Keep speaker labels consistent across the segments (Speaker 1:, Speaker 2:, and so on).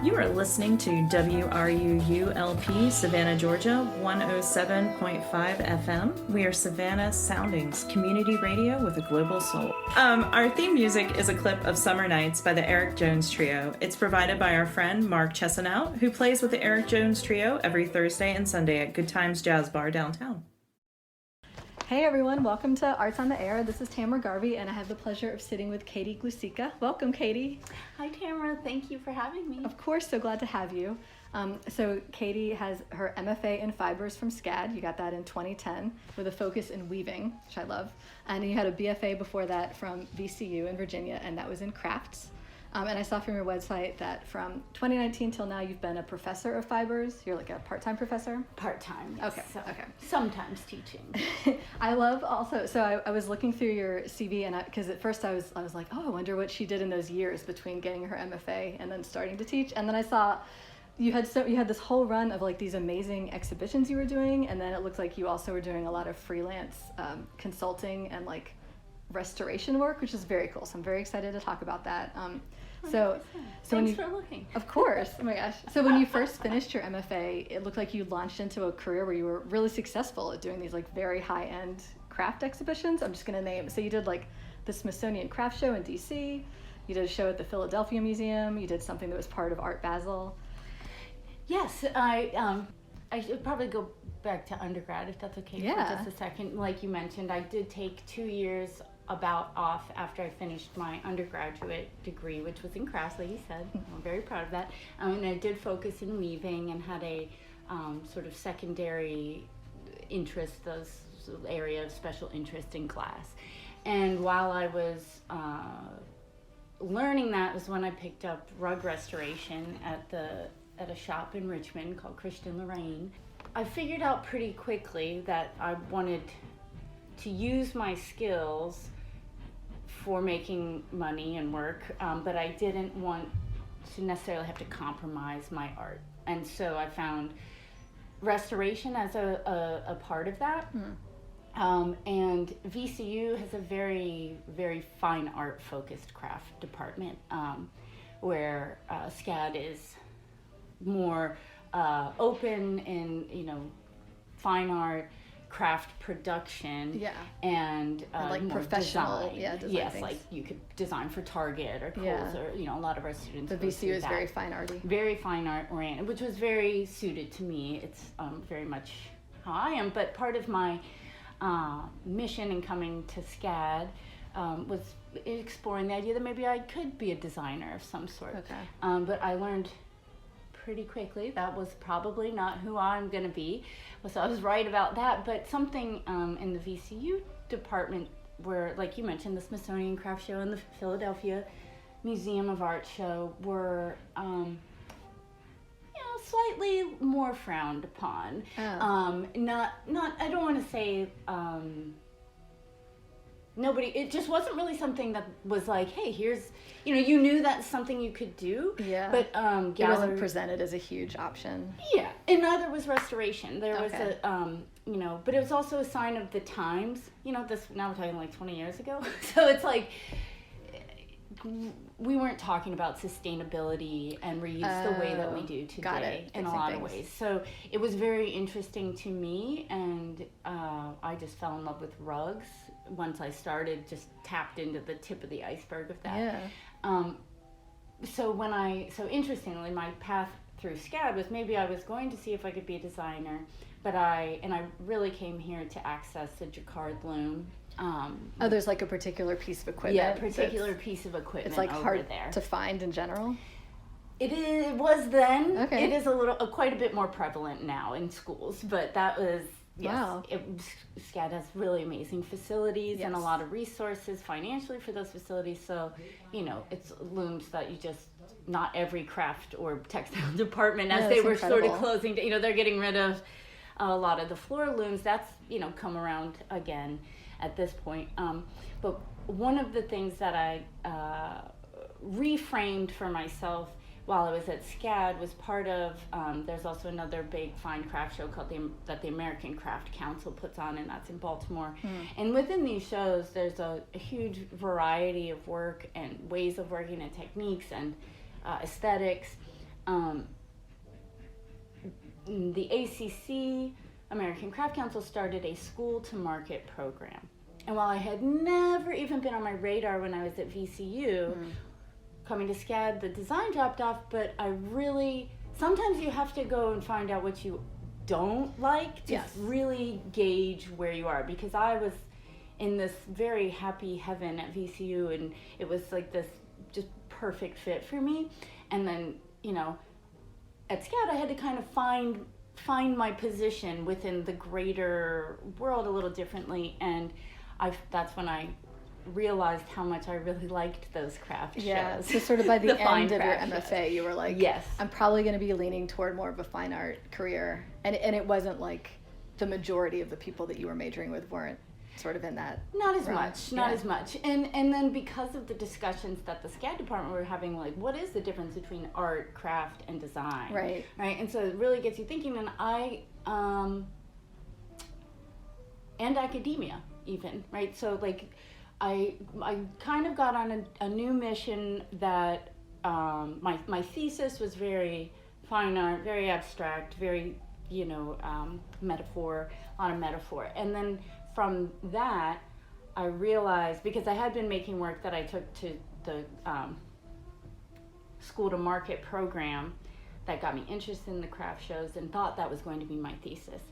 Speaker 1: You are listening to WRUULP, Savannah, Georgia, 107.5 FM. We are Savannah Soundings, community radio with a global soul. Our theme music is a clip of Summer Nights by the Eric Jones Trio. It's provided by our friend Mark Chesanout, who plays with the Eric Jones Trio every Thursday and Sunday at Good Times Jazz Bar downtown.
Speaker 2: Hey everyone, welcome to Arts on the Air. This is Tamara Garvey, and I have the pleasure of sitting with Katie Glusica. Welcome, Katie.
Speaker 3: Hi, Tamara. Thank you for having me.
Speaker 2: Of course, so glad to have you. So Katie has her MFA in fibers from SCAD. You got that in 2010 with a focus in weaving, which I love. And you had a BFA before that from VCU in Virginia, and that was in crafts. And I saw from your website that from 2019 till now, you've been a professor of fibers. You're like a part-time professor?
Speaker 3: Part-time, yes.
Speaker 2: Okay,
Speaker 3: So
Speaker 2: okay.
Speaker 3: Sometimes teaching.
Speaker 2: I love also, so I was looking through your CV, and because at first I was like, oh, I wonder what she did in those years between getting her MFA and then starting to teach. And then I saw you had this whole run of like these amazing exhibitions you were doing, and then it looked like you also were doing a lot of freelance consulting and like restoration work, which is very cool. So I'm very excited to talk about that. So
Speaker 3: Thanks for looking.
Speaker 2: Of course. Oh my gosh. So when you first finished your MFA, it looked like you launched into a career where you were really successful at doing these like very high-end craft exhibitions. I'm just going to name. So you did like the Smithsonian Craft Show in DC. You did a show at the Philadelphia Museum. You did something that was part of Art Basel.
Speaker 3: Yes, I should probably go back to undergrad if that's okay for just a second. Like you mentioned, I did take 2 years off after I finished my undergraduate degree, which was in crafts, like you said. I'm very proud of that. And I did focus in weaving and had a sort of secondary interest, those area of special interest in glass. And while I was learning that was when I picked up rug restoration at a shop in Richmond called Christian Lorraine. I figured out pretty quickly that I wanted to use my skills for making money and work, but I didn't want to necessarily have to compromise my art. And so I found restoration as a part of that. And VCU has a very, very fine art focused craft department where SCAD is more open in, fine art, craft production, and
Speaker 2: like
Speaker 3: more
Speaker 2: professional
Speaker 3: design. Yes,
Speaker 2: things.
Speaker 3: like you could design for Target or Kohl's or a lot of our students.
Speaker 2: The VCU is very fine arty.
Speaker 3: Very fine art oriented, which was very suited to me. It's very much how I am. But part of my mission in coming to SCAD was exploring the idea that maybe I could be a designer of some sort.
Speaker 2: Okay.
Speaker 3: But I learned pretty quickly that was probably not who I'm going to be. So I was right about that, but something in the VCU department where, like you mentioned, the Smithsonian Craft Show and the Philadelphia Museum of Art show were slightly more frowned upon. Not I don't want to say nobody, it just wasn't really something that was like, hey, here's, you knew that's something you could do.
Speaker 2: Yeah.
Speaker 3: But
Speaker 2: it wasn't presented as a huge option.
Speaker 3: Yeah, and neither was restoration. There was but it was also a sign of the times. This, now we're talking like 20 years ago. So it's like, we weren't talking about sustainability and reuse the way that we do today in a lot of ways. So it was very interesting to me, and I just fell in love with rugs once I started, just tapped into the tip of the iceberg of that.
Speaker 2: Yeah.
Speaker 3: So interestingly, my path through SCAD was maybe I was going to see if I could be a designer, but I really came here to access the jacquard loom.
Speaker 2: There's like a particular piece of equipment.
Speaker 3: Yeah, piece of equipment.
Speaker 2: It's like
Speaker 3: over
Speaker 2: hard
Speaker 3: there
Speaker 2: to find in general.
Speaker 3: It was then.
Speaker 2: Okay.
Speaker 3: It is quite a bit more prevalent now in schools, but that was. Yes,
Speaker 2: wow.
Speaker 3: SCAD has really amazing facilities and a lot of resources financially for those facilities. So, it's looms that you just, not every craft or textile department, as they were
Speaker 2: incredible.
Speaker 3: sort of closing, they're getting rid of a lot of the floor looms. That's, come around again at this point. But one of the things that I reframed for myself while I was at SCAD was part of, there's also another big fine craft show called that the American Craft Council puts on, and that's in Baltimore. And within these shows, there's a huge variety of work and ways of working and techniques and aesthetics. the ACC, American Craft Council, started a school to market program. And while I had never even been on my radar when I was at VCU, coming to SCAD, the design dropped off, but I really, sometimes you have to go and find out what you don't like to really gauge where you are, because I was in this very happy heaven at VCU, and it was like this just perfect fit for me. And then, you know, at SCAD I had to kind of find my position within the greater world a little differently, and that's when I realized how much I really liked those craft shows.
Speaker 2: So sort of by the end of your MFA,
Speaker 3: shows.
Speaker 2: you were like,
Speaker 3: yes,
Speaker 2: I'm probably going to be leaning toward more of a fine art career. And it wasn't like the majority of the people that you were majoring with weren't sort of in that.
Speaker 3: Not as much. And then because of the discussions that the SCAD department were having, like, what is the difference between art, craft, and design? Right. And so it really gets you thinking, and and academia even, right? So like, I kind of got on a new mission that my thesis was very fine art, very abstract, very, you know, metaphor, a lot of metaphor. And then from that, I realized, because I had been making work that I took to the school to market program that got me interested in the craft shows and thought that was going to be my thesis.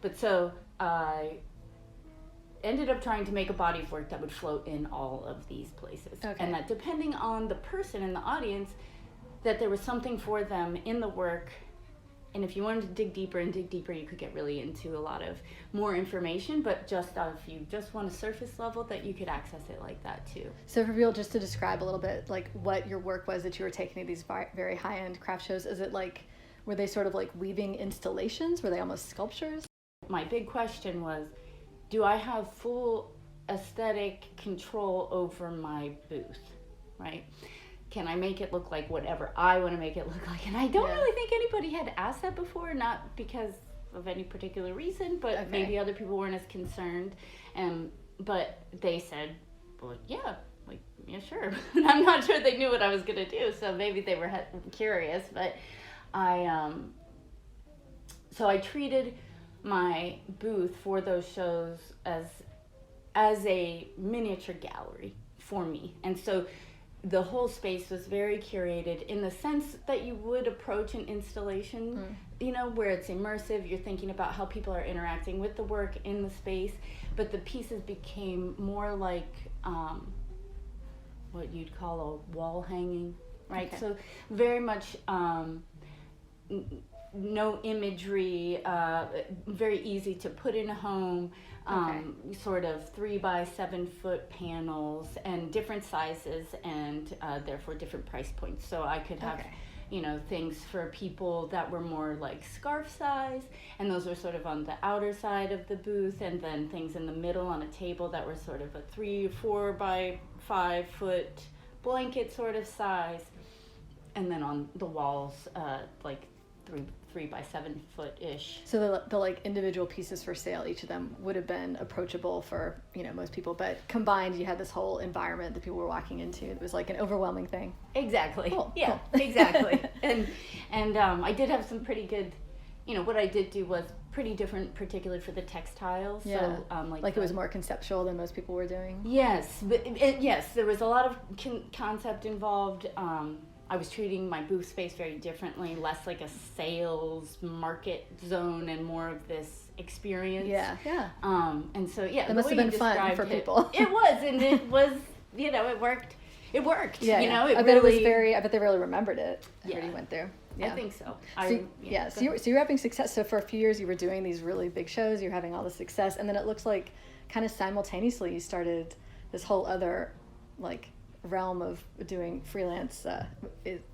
Speaker 3: But so I ended up trying to make a body of work that would float in all of these places. And that depending on the person in the audience, that there was something for them in the work. And if you wanted to dig deeper, you could get really into a lot of more information, but just if you just want a surface level, that you could access it like that too.
Speaker 2: So for people, just to describe a little bit like what your work was that you were taking to these very high-end craft shows, is it like, were they sort of like weaving installations? Were they almost sculptures?
Speaker 3: My big question was, do I have full aesthetic control over my booth, right? Can I make it look like whatever I want to make it look like? And I don't really think anybody had asked that before, not because of any particular reason, but maybe other people weren't as concerned. But they said, well, yeah, sure. I'm not sure they knew what I was going to do, so maybe they were curious. But so I treated my booth for those shows as a miniature gallery for me. And so the whole space was very curated in the sense that you would approach an installation, you know, where it's immersive. You're thinking about how people are interacting with the work in the space, but the pieces became more like what you'd call a wall hanging, right? So very much no imagery, very easy to put in a home, sort of 3 by 7 foot panels and different sizes, and therefore different price points. So I could have, you know, things for people that were more like scarf size, and those were sort of on the outer side of the booth, and then things in the middle on a table that were sort of a 3 or 4 by 5 foot blanket sort of size, and then on the walls, like 3 by 7 foot ish.
Speaker 2: So the like individual pieces for sale, each of them would have been approachable for, you know, most people, but combined you had this whole environment that people were walking into. It was like an overwhelming thing.
Speaker 3: Exactly.
Speaker 2: Cool.
Speaker 3: Exactly. And I did have some pretty good, you know, what I did do was pretty different, particularly for the textiles.
Speaker 2: Yeah.
Speaker 3: So
Speaker 2: like it was more conceptual than most people were doing.
Speaker 3: Yes, but yes, there was a lot of concept involved. I was treating my booth space very differently, less like a sales market zone and more of this experience.
Speaker 2: Yeah.
Speaker 3: And so, that
Speaker 2: must have been fun for people.
Speaker 3: It was, and it was, you know, it worked. It worked.
Speaker 2: Yeah,
Speaker 3: you know,
Speaker 2: I bet they really remembered it. Everybody went there. Yeah.
Speaker 3: I think so.
Speaker 2: So you were having success. So for a few years you were doing these really big shows. You were having all this success, and then it looks like kind of simultaneously you started this whole other like realm of doing freelance,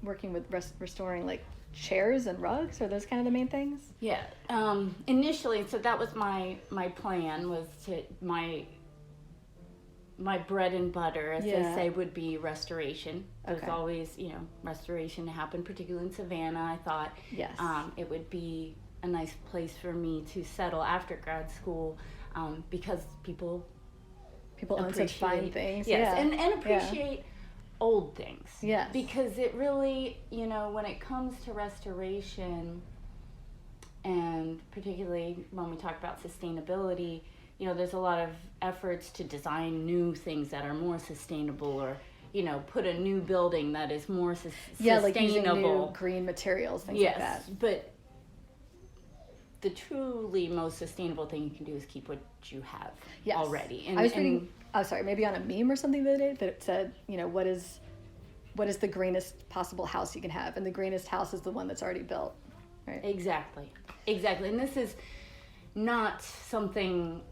Speaker 2: working with restoring like chairs and rugs. Are those kind of the main things?
Speaker 3: Yeah. Initially, so that was my plan, was to my bread and butter, as they say, would be restoration. There's always, you know, restoration to happen, particularly in Savannah. I thought it would be a nice place for me to settle after grad school, because people
Speaker 2: own such fine things.
Speaker 3: Yes, and appreciate old things.
Speaker 2: Yes.
Speaker 3: Because it really, you know, when it comes to restoration, and particularly when we talk about sustainability, you know, there's a lot of efforts to design new things that are more sustainable, or, you know, put a new building that is more sustainable.
Speaker 2: Like using new green materials, things like that.
Speaker 3: Yes, but the truly most sustainable thing you can do is keep what you have already.
Speaker 2: And I was reading, maybe on a meme or something the other day that it said, you know, what is the greenest possible house you can have? And the greenest house is the one that's already built, right?
Speaker 3: Exactly. And this is not something,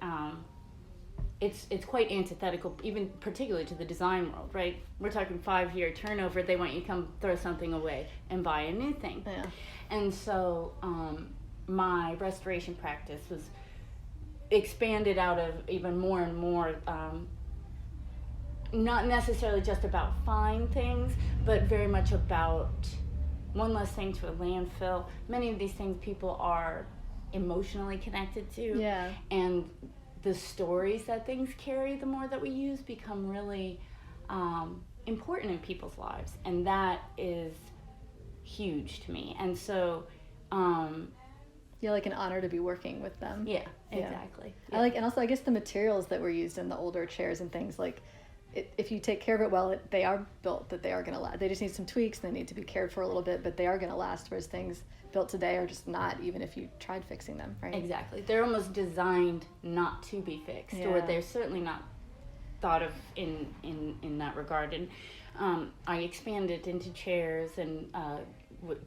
Speaker 3: it's quite antithetical, even particularly to the design world, right? We're talking 5-year turnover. They want you to come throw something away and buy a new thing.
Speaker 2: Yeah.
Speaker 3: And so my restoration practice was expanded out of even more and more, not necessarily just about fine things, but very much about one less thing to a landfill. Many of these things people are emotionally connected to.
Speaker 2: Yeah.
Speaker 3: And the stories that things carry, the more that we use, become really important in people's lives. And that is huge to me. And so
Speaker 2: like an honor to be working with them.
Speaker 3: Yeah, exactly.
Speaker 2: Yeah. And also I guess the materials that were used in the older chairs and things, like if you take care of it well, they are built that they are going to last. They just need some tweaks, and they need to be cared for a little bit, but they are going to last, whereas things built today are just not, even if you tried fixing them, right?
Speaker 3: Exactly. They're almost designed not to be fixed, or they're certainly not thought of in that regard. And I expanded into chairs and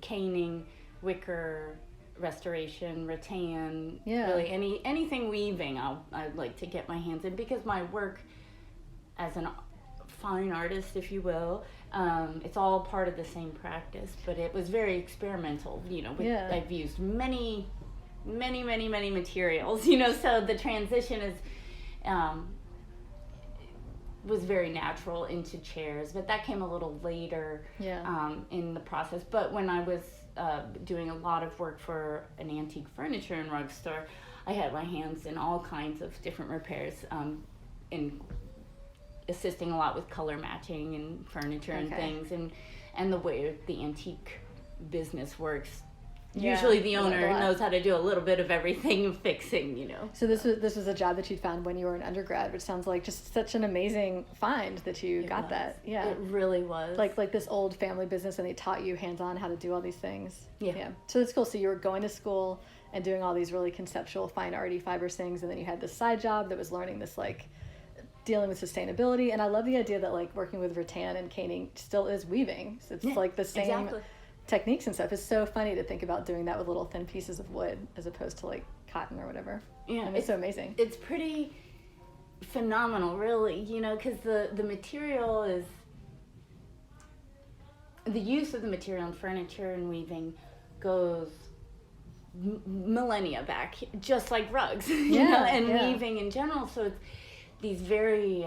Speaker 3: caning, wicker, restoration, rattan, really anything weaving I'd like to get my hands in, because my work as a fine artist, if you will, it's all part of the same practice, but it was very experimental, you know. I've used many materials, you know, so the transition is was very natural into chairs, but that came a little later in the process. But when I was doing a lot of work for an antique furniture and rug store, I had my hands in all kinds of different repairs, in assisting a lot with color matching and furniture and things, and the way the antique business works. Usually the owner knows how to do a little bit of everything fixing, you know.
Speaker 2: So this was a job that you found when you were an undergrad, which sounds like just such an amazing find that you got that. Yeah.
Speaker 3: It really was.
Speaker 2: Like this old family business, and they taught you hands-on how to do all these things.
Speaker 3: Yeah.
Speaker 2: So that's cool. So you were going to school and doing all these really conceptual, fine arty fibers things, and then you had this side job that was learning this, like, dealing with sustainability. And I love the idea that, like, working with rattan and caning still is weaving. So it's like the same techniques and stuff. It's so funny to think about doing that with little thin pieces of wood as opposed to, like, cotton or whatever. Yeah, and it's so amazing.
Speaker 3: It's pretty phenomenal, really, you know, because the material is, the use of the material in furniture and weaving goes millennia back, just like rugs, you know, and weaving in general. So it's these very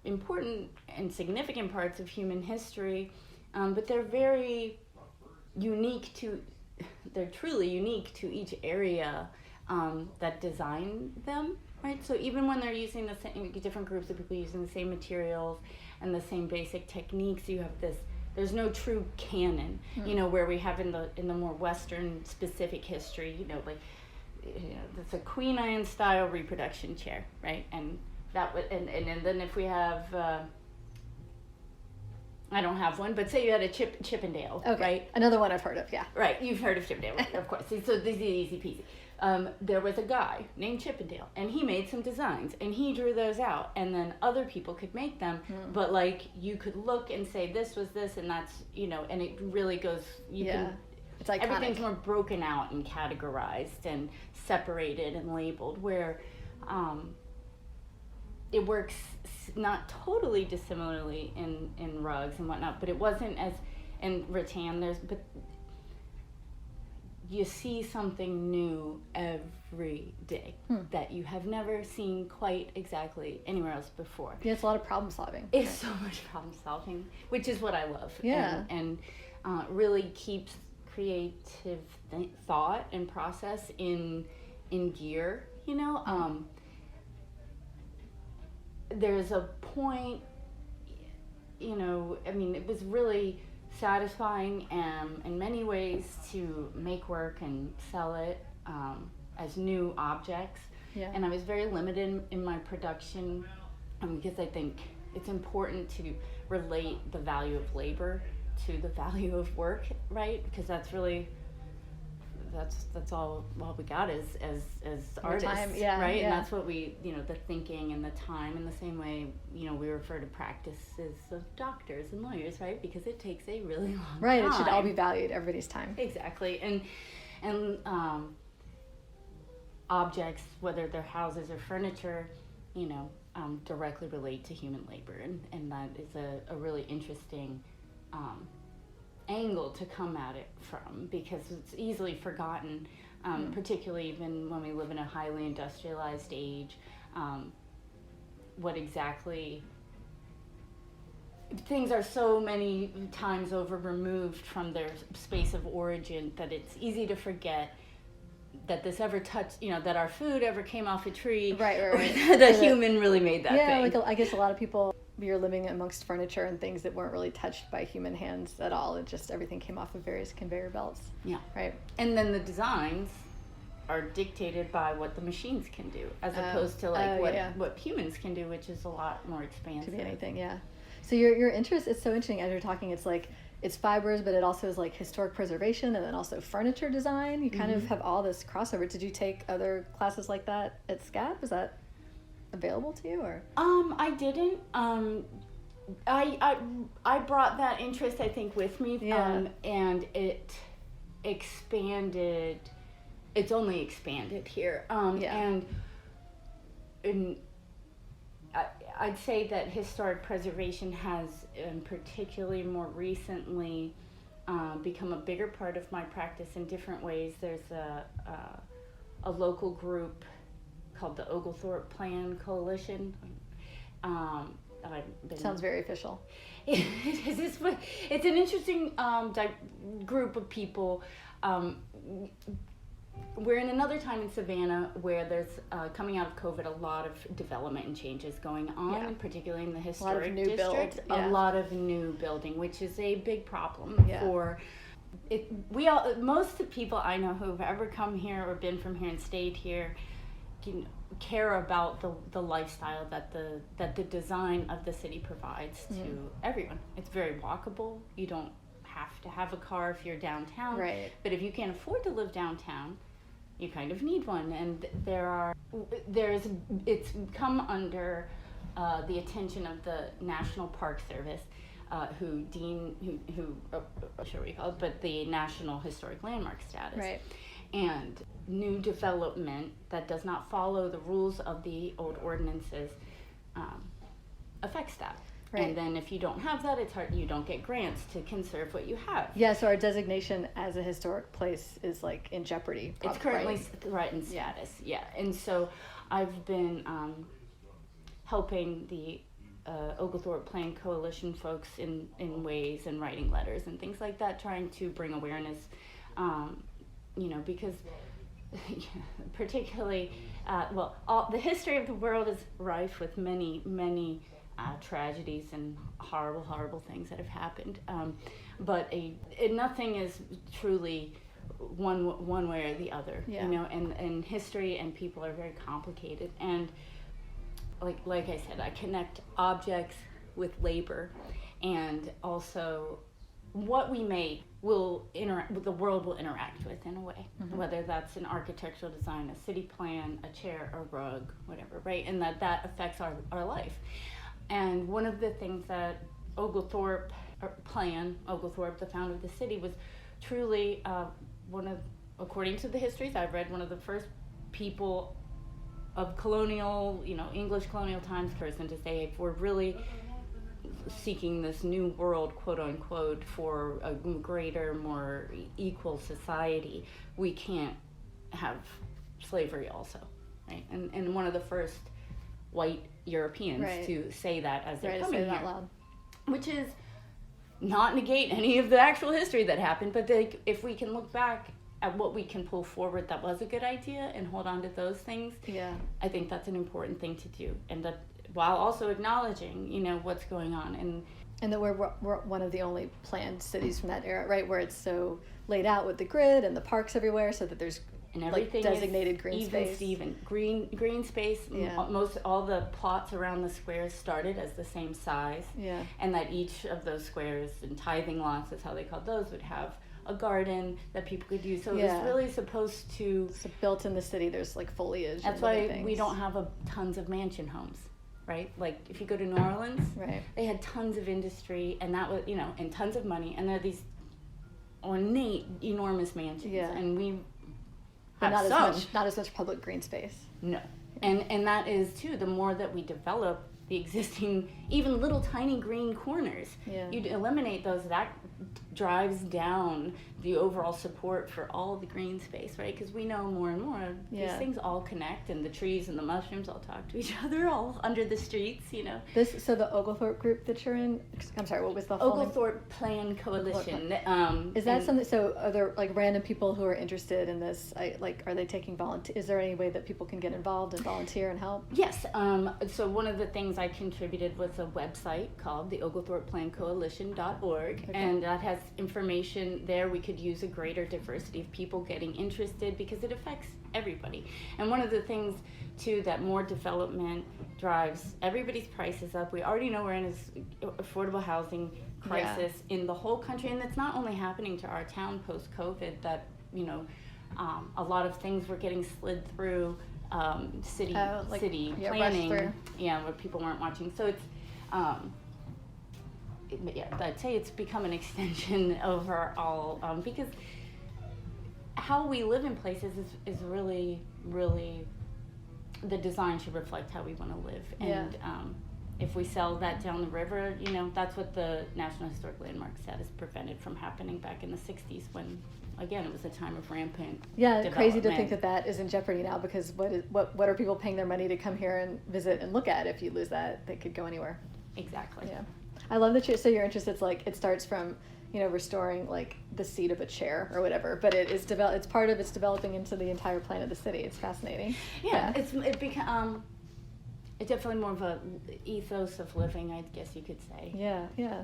Speaker 3: important and significant parts of human history, but they're very unique they're truly unique to each area that designed them, right? So even when they're using the same, different groups of people using the same materials and the same basic techniques, you have there's no true canon, you know, where we have in the more Western specific history, you know, like, you know, it's a Queen Anne style reproduction chair, right? And that would, and then if we have, I don't have one, but say you had a Chippendale, right?
Speaker 2: Another one I've heard of, yeah.
Speaker 3: Right, you've heard of Chippendale, right? Of course. So this is easy peasy. There was a guy named Chippendale, and he made some designs, and he drew those out, and then other people could make them, but, like, you could look and say this was this, and that's, you know, and it really goes, you can,
Speaker 2: it's iconic.
Speaker 3: Everything's more broken out and categorized and separated and labeled, where it works not totally dissimilarly in rugs and whatnot, but it wasn't as, in rattan, but you see something new every day that you have never seen quite exactly anywhere else before.
Speaker 2: Yeah, it's a lot of problem solving.
Speaker 3: It's so much problem solving, which is what I love.
Speaker 2: Yeah.
Speaker 3: And really keeps creative thought and process in gear, you know. There's a point it was really satisfying in many ways to make work and sell it as new objects.
Speaker 2: Yeah.
Speaker 3: And I was very limited in my production because I think it's important to relate the value of labor to the value of work, right? Because that's really that's all we got as artists,
Speaker 2: time,
Speaker 3: right?
Speaker 2: yeah.
Speaker 3: And that's what we, the thinking and the time, in the same way, we refer to practices of doctors and lawyers, right? Because it takes a really long time.
Speaker 2: It should all be valued, everybody's time.
Speaker 3: Exactly. And objects, whether they're houses or furniture, directly relate to human labor, and that is a really interesting angle to come at it from, because it's easily forgotten, particularly even when we live in a highly industrialized age, what exactly things are so many times over removed from their space of origin that it's easy to forget that this ever touched, that our food ever came off a tree,
Speaker 2: right.
Speaker 3: That a human really made that thing.
Speaker 2: Yeah, like I guess a lot of people, you're living amongst furniture and things that weren't really touched by human hands at all. It just, everything came off of various conveyor belts.
Speaker 3: Yeah.
Speaker 2: Right.
Speaker 3: And then the designs are dictated by what the machines can do, as opposed to what humans can do, which is a lot more expansive.
Speaker 2: To be anything, yeah. So your interest is so interesting. As you're talking, it's like, it's fibers, but it also is like historic preservation and then also furniture design. You kind of have all this crossover. Did you take other classes like that at SCAD? Was that available to you, or?
Speaker 3: I didn't. I brought that interest, I think, with me, and it expanded. It's only expanded here, and I'd say that historic preservation has, particularly more recently, become a bigger part of my practice in different ways. There's a local group called the Oglethorpe Plan Coalition.
Speaker 2: Sounds very official.
Speaker 3: It's an interesting group of people. We're in another time in Savannah where there's, coming out of COVID, a lot of development and changes going on, particularly in the historic district. A lot of new building, which is a big problem for it. Most of the people I know who've ever come here or been from here and stayed here care about the lifestyle that the design of the city provides to everyone. It's very walkable. You don't have to have a car if you're downtown.
Speaker 2: Right.
Speaker 3: But if you can't afford to live downtown, you kind of need one. And it's come under the attention of the National Park Service, but the National Historic Landmark status.
Speaker 2: Right.
Speaker 3: And new development that does not follow the rules of the old ordinances affects that. Right. And then if you don't have that, it's hard. You don't get grants to conserve what you have.
Speaker 2: Yeah, so our designation as a historic place is like in jeopardy.
Speaker 3: It's currently threatened status. Yeah, and so I've been helping the Oglethorpe Plan Coalition folks in ways, and writing letters and things like that, trying to bring awareness. Because particularly, the history of the world is rife with many tragedies and horrible things that have happened, but nothing is truly one way or the other. And history and people are very complicated, and like I said, I connect objects with labor, and also what we make the world will interact with in a way, whether that's an architectural design, a city plan, a chair, a rug, whatever, right? And that affects our life. And one of the things that Oglethorpe, the founder of the city, was truly according to the histories I've read, one of the first people of colonial, English colonial times person to say, if we're really seeking this new world, quote unquote, for a greater, more equal society, we can't have slavery also, right? And one of the first white Europeans to say that as they're coming here,
Speaker 2: out loud.
Speaker 3: Which is not negate any of the actual history that happened, but if we can look back at what we can pull forward that was a good idea and hold on to those things, I think that's an important thing to do, and that while also acknowledging what's going on.
Speaker 2: And that we're one of the only planned cities from that era, right, where it's so laid out with the grid and the parks everywhere, so that there's
Speaker 3: and everything
Speaker 2: designated green space.
Speaker 3: Even green space.
Speaker 2: Yeah.
Speaker 3: Most all the plots around the squares started as the same size.
Speaker 2: Yeah.
Speaker 3: And that each of those squares and tithing lots, is how they called those, would have a garden that people could use. So it was really supposed to.
Speaker 2: So built in the city, there's like foliage.
Speaker 3: That's why we don't have tons of mansion homes, right? Like if you go to New Orleans,
Speaker 2: right,
Speaker 3: they had tons of industry, and that was and tons of money, and there are these ornate, enormous mansions, and we.
Speaker 2: But not as much public green space.
Speaker 3: No, and that is too. The more that we develop the existing, even little tiny green corners, you eliminate those. That drives down the overall support for all the green space, right? Because we know more and more these things all connect, and the trees and the mushrooms all talk to each other, all under the streets,
Speaker 2: So the Oglethorpe group that you're in, I'm sorry, what was the whole
Speaker 3: Oglethorpe Plan Coalition.
Speaker 2: Is that something? So are there like random people who are interested in this? Are they taking volunteer? Is there any way that people can get involved and volunteer and help?
Speaker 3: Yes. So one of the things I contributed was a website called the OglethorpePlanCoalition.org, and that has information there. We could use a greater diversity of people getting interested because it affects everybody. And one of the things too, that more development drives everybody's prices up. We already know we're in this affordable housing crisis in the whole country, and it's not only happening to our town post-COVID, that a lot of things were getting slid through city planning, where people weren't watching. So it's I'd say it's become an extension overall, because how we live in places is really, really, the design should reflect how we want to live. And if we sell that down the river, that's what the National Historic Landmark status prevented from happening back in the 60s when, again, it was a time of rampant development.
Speaker 2: Crazy to think that is in jeopardy now, because what are people paying their money to come here and visit and look at? If you lose that, they could go anywhere.
Speaker 3: Exactly.
Speaker 2: Yeah. I love that you're interested. It's like it starts from restoring like the seat of a chair or whatever, but it's developing into the entire plan of the city. It's fascinating.
Speaker 3: It's definitely more of a ethos of living, I guess you could say.
Speaker 2: Yeah.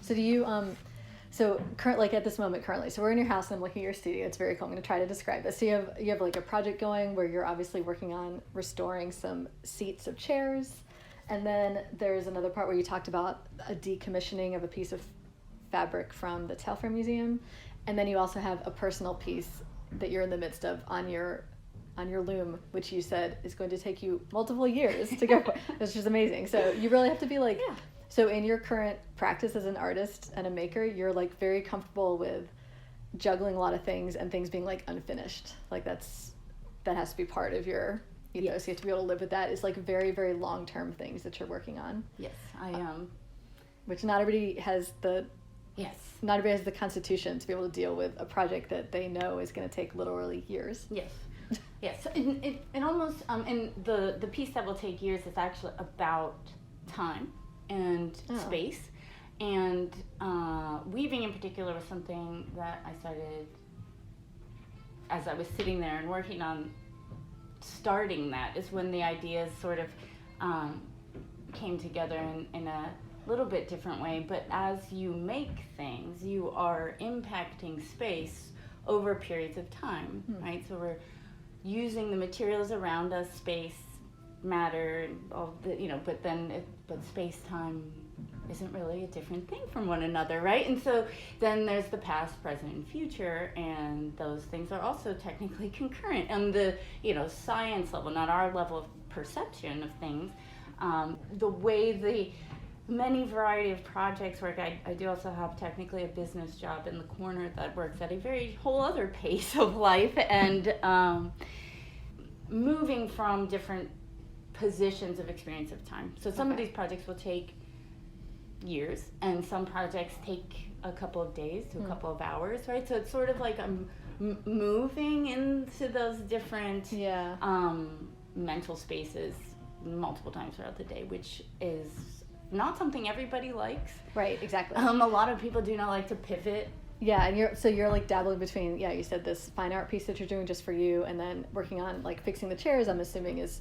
Speaker 2: So do you at this moment currently, so we're in your house and I'm looking at your studio. It's very cool. I'm going to try to describe this. So you have like a project going where you're obviously working on restoring some seats of chairs. And then there's another part where you talked about a decommissioning of a piece of fabric from the Telfair Museum. And then you also have a personal piece that you're in the midst of on your loom, which you said is going to take you multiple years to go for. Which is amazing. So you really have to be like, so in your current practice as an artist and a maker, you're like very comfortable with juggling a lot of things and things being like unfinished. Like that has to be part of your ethos. You have to be able to live with that. It's like very, very long-term things that you're working on.
Speaker 3: Yes, I am.
Speaker 2: Which not everybody has the constitution to be able to deal with a project that they know is going to take literally years. Yes.
Speaker 3: It almost and the piece that will take years is actually about time and space, and weaving in particular was something that I started as I was sitting there and working on starting. That is when the ideas sort of came together in a little bit different way. But as you make things, you are impacting space over periods of time, right? So we're using the materials around us, space, matter, all the, but space-time isn't really a different thing from one another, right? And so then there's the past, present, and future, and those things are also technically concurrent on the, science level, not our level of perception of things. The way the many variety of projects work, I do also have technically a business job in the corner that works at a very whole other pace of life, and moving from different positions of experience of time. So some of these projects will take years, and some projects take a couple of days to a couple of hours, right? So it's sort of like I'm moving into those different mental spaces multiple times throughout the day, which is not something everybody likes.
Speaker 2: Right, exactly.
Speaker 3: A lot of people do not like to pivot.
Speaker 2: Yeah, and you're like dabbling between, you said this fine art piece that you're doing just for you, and then working on like fixing the chairs, I'm assuming is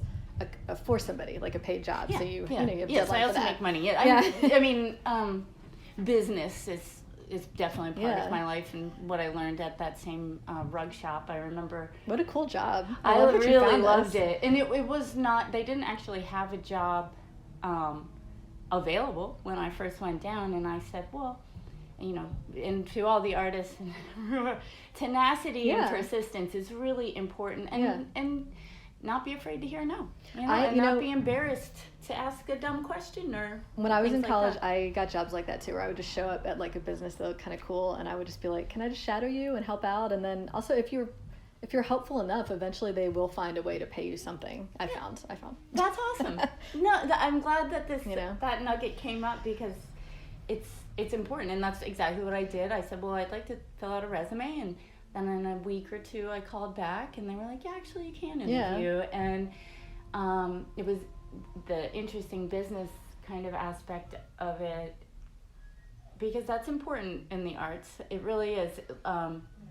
Speaker 2: for somebody, like a paid job. So you have
Speaker 3: yes, I also make money. I mean, business is definitely part of my life, and what I learned at that same rug shop. I remember.
Speaker 2: What a cool job!
Speaker 3: I really loved it, and it was not. They didn't actually have a job available when I first went down, and I said, well, you know, and to all the artists, tenacity and persistence is really important, and not be afraid to hear no, and not be embarrassed to ask a dumb question or. When
Speaker 2: I was in college, I got jobs like that too, where I would just show up at like a business that looked kind of cool, and I would just be like, "Can I just shadow you and help out?" And then also, if you're helpful enough, eventually they will find a way to pay you something. I found.
Speaker 3: That's awesome. No, I'm glad that that nugget came up, because it's important, and that's exactly what I did. I said, well, I'd like to fill out a resume, and then in a week or two I called back, and they were like, yeah, actually you can interview. And it was the interesting business kind of aspect of it, because that's important in the arts. It really is.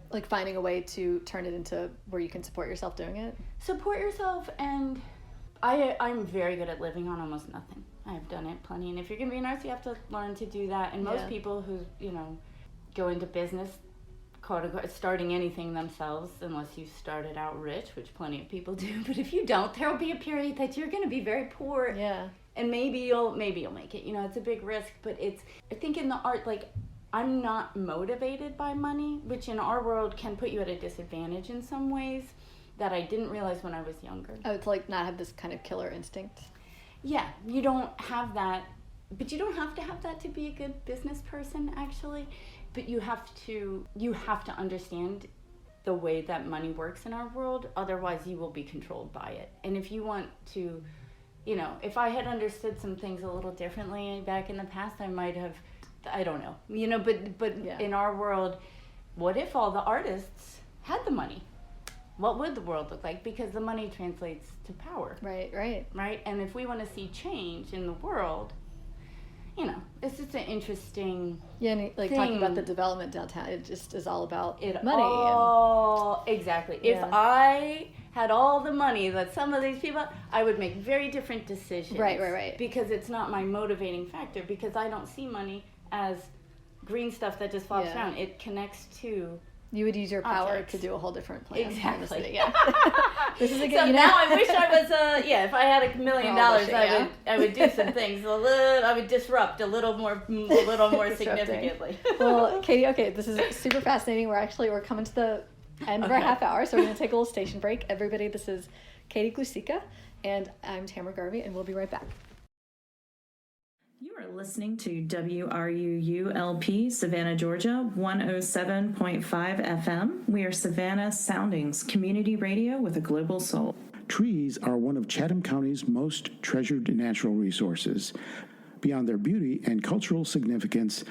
Speaker 2: Like finding a way to turn it into where you can support yourself doing it?
Speaker 3: Support yourself, and I'm very good at living on almost nothing. I've done it plenty, and if you're going to be an artist, you have to learn to do that. And most people who, go into business, quote unquote, starting anything themselves, unless you started out rich, which plenty of people do, but if you don't, there will be a period that you're going to be very poor. Yeah. And maybe you'll make it. It's a big risk, but I think in the art, like, I'm not motivated by money, which in our world can put you at a disadvantage in some ways that I didn't realize when I was younger.
Speaker 2: Oh, it's like not have this kind of killer instinct.
Speaker 3: Yeah, you don't have that, but you don't have to have that to be a good business person, actually. But you have to understand the way that money works in our world. Otherwise, you will be controlled by it. And if you want to, if I had understood some things a little differently back in the past, I might have. I don't know, but in our world, what if all the artists had the money? What would the world look like? Because the money translates to power. Right. And if we want to see change in the world, it's just an interesting
Speaker 2: and like thing. Talking about the development downtown, it just is all about money.
Speaker 3: Oh, exactly. Yeah. If I had all the money that some of these people, I would make very different decisions. Right. Because it's not my motivating factor, because I don't see money as green stuff that just flops around. It connects to.
Speaker 2: You would use your power to do a whole different plan.
Speaker 3: Exactly.
Speaker 2: Yeah. This is a good.
Speaker 3: So now I wish I was. If I had $1 million, I would do some things. I would disrupt a little more significantly.
Speaker 2: Well, Katie, okay, this is super fascinating. We're coming to the end of our half hour, so we're going to take a little station break. Everybody, this is Katie Glusica, and I'm Tamara Garvey, and we'll be right back.
Speaker 1: You are listening to WRUU-LP, Savannah, Georgia, 107.5 FM. We are Savannah Soundings, community radio with a global soul.
Speaker 4: Trees are one of Chatham County's most treasured natural resources. Beyond their beauty and cultural significance,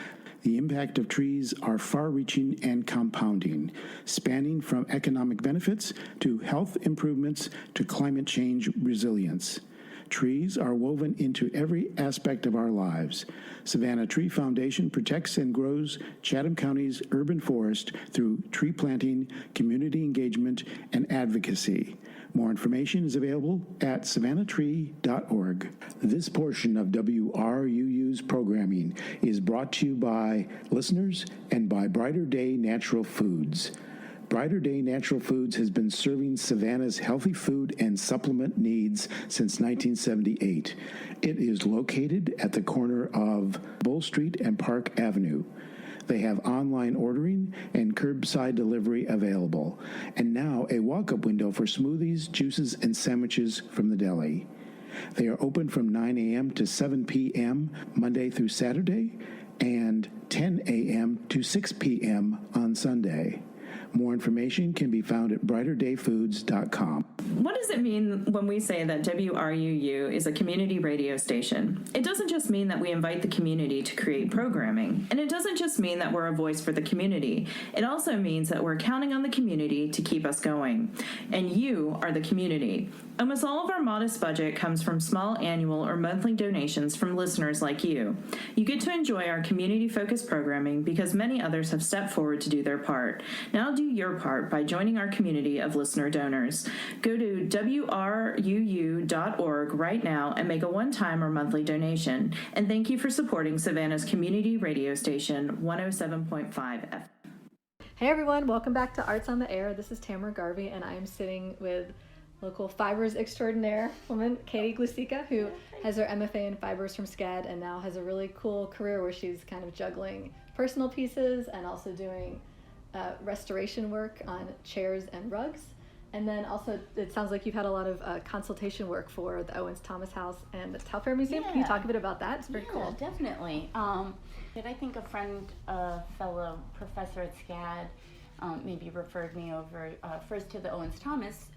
Speaker 4: the impact of trees are far-reaching and compounding, spanning from economic benefits to health improvements to climate change resilience. Trees are woven into every aspect of our lives. Savannah Tree Foundation protects and grows Chatham County's urban forest through tree planting, community engagement, and advocacy. More information is available at savannahtree.org. This portion of WRUU's programming is brought to you by listeners and by Brighter Day Natural Foods. Brighter Day Natural Foods has been serving Savannah's healthy food and supplement needs since 1978. It is located at the corner of Bull Street and Park Avenue. They have online ordering and curbside delivery available, and now a walk-up window for smoothies, juices, and sandwiches from the deli. They are open from 9 a.m. to 7 p.m. Monday through Saturday, and 10 a.m. to 6 p.m. on Sunday. More information can be found at brighterdayfoods.com.
Speaker 1: What does it mean when we say that WRUU is a community radio station? It doesn't just mean that we invite the community to create programming, and it doesn't just mean that we're a voice for the community. It also means that we're counting on the community to keep us going, and you are the community. Almost all of our modest budget comes from small annual or monthly donations from listeners like you. You get to enjoy our community-focused programming because many others have stepped forward to do their part. Now do your part by joining our community of listener donors. Go to WRUU.org right now and make a one-time or monthly donation. And thank you for supporting Savannah's community radio station, 107.5 FM.
Speaker 2: Hey everyone, welcome back to Arts on the Air. This is Tamara Garvey, and I am sitting with local fibers extraordinaire woman, Katie Glusica, who has her MFA in fibers from SCAD and now has a really cool career where she's kind of juggling personal pieces and also doing restoration work on chairs and rugs. And then also, it sounds like you've had a lot of consultation work for the Owens-Thomas House and the Telfair Museum.
Speaker 3: Yeah.
Speaker 2: Can you talk a bit about that? It's very cool.
Speaker 3: Definitely. I think a friend, a fellow professor at SCAD, maybe referred me over first to the Owens-Thomas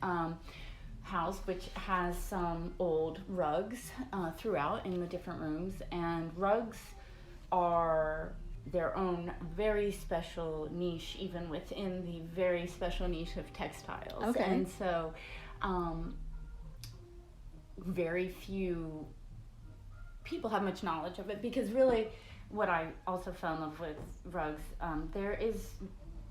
Speaker 3: House, which has some old rugs throughout in the different rooms, and rugs are their own very special niche, even within the very special niche of textiles.
Speaker 2: Okay.
Speaker 3: And so very few people have much knowledge of it, because really what I also fell in love with rugs, there is,